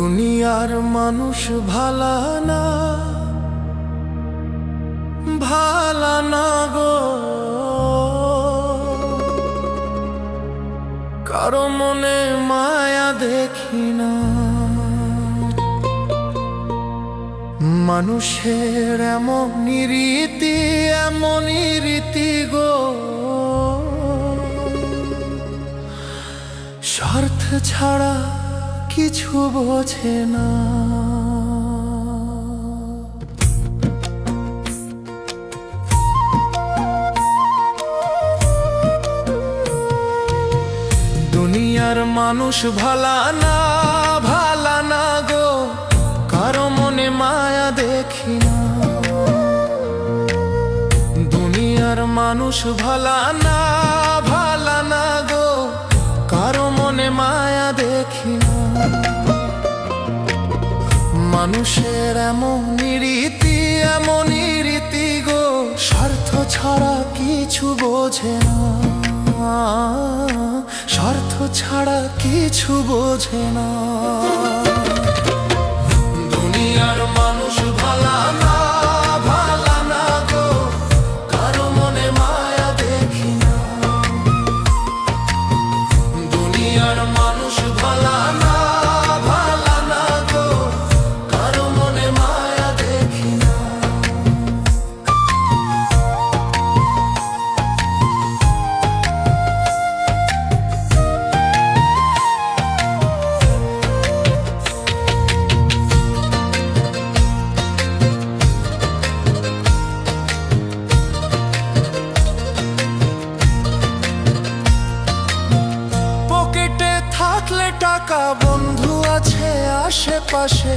দুনিয়ার মানুষ ভালা না, ভালা না গো। কারো মনে মায়া দেখি না। মানুষের এমনই রীতি গো। স্বার্থ ছাড়া কিছু বোঝে না। দুনিয়ার মানুষ ভালা না, ভালা না গো। কারো মনে মায়া দেখি না। দুনিয়ার মানুষ ভালা না, ভালা না গো। কারো মনে মায়া দেখি না। মানুষের এমনই রীতি গো। স্বার্থ ছাড়া কিছু বোঝে না। স্বার্থ ছাড়া কিছু বোঝে না। দুনিয়ার মানুষ ভালা না, ভালা না গো। কারো মনে মায়া দেখি না। দুনিয়ার মানুষ ভালা না, ভালা না গো। কারো মনে মায়া দেখি না। থাকলে টাকা, বন্ধু আছে আশেপাশে।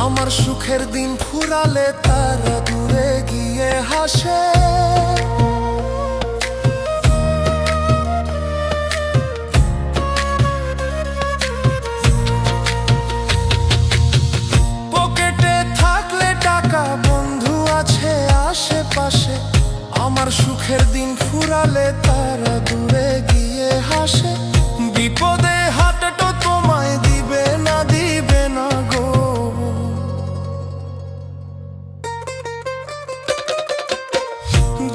আমার সুখের দিন ফুরালে তারা দূরে গিয়ে হাসে। পকেটে থাকলে টাকা, বন্ধু আছে আশেপাশে। আমার সুখের দিন ফুরালে তারা দূরে গিয়ে হাসে। বিপদে হাতটা তোমায় দিবে না গো।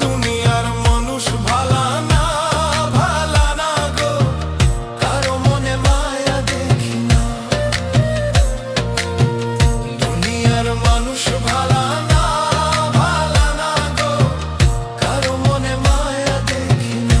দুনিয়ার মানুষ ভালা না, ভালা না গো। কারো মনে মায়া দেখি না। দুনিয়ার মানুষ ভালা না, ভালা না গো। কারো মনে মায়া দেখি না।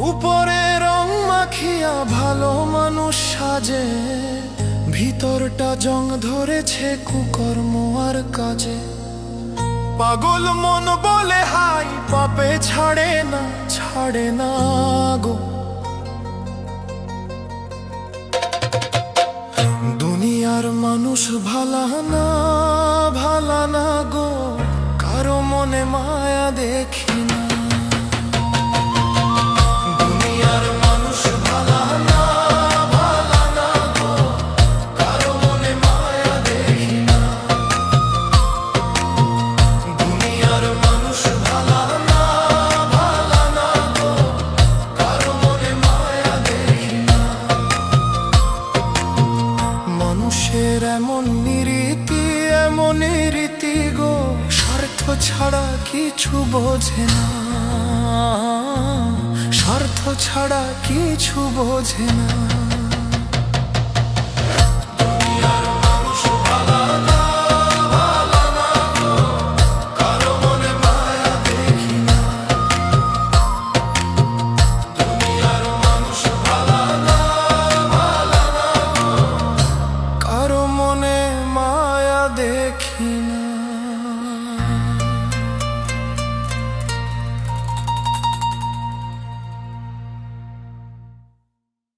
উপরে রং মাখিয়া ভালো মানুষ সাজে। ভিতরটা জং ধরেছে কুকর্ম আর কাজে। পাগল মন বলে হাই, পাপে ছাড়ে না গো। দুনিয়ার মানুষ ভালা না, ভালা না গো। কারো মনে মায়া দেখি না। দুনিয়ার মানুষ ভালা না, ভালা না গো। কারো মনে মায়া দেখি না। দুনিয়ার মানুষ ভালা না, ভালা না গো। কারো মনে মায়া দেখি না। মানুষের এমনই রীতি গো। স্বার্থ ছাড়া কিছু বোঝে না। স্বার্থ ছাড়া কিছু বোঝে না। দুনিয়ার মানুষ ভালা না, ভালা না গো। কারো মনে মায়া দেখি না। দুনিয়ার মানুষ ভালা না, ভালা না গো। কারো মনে মায়া দেখি না।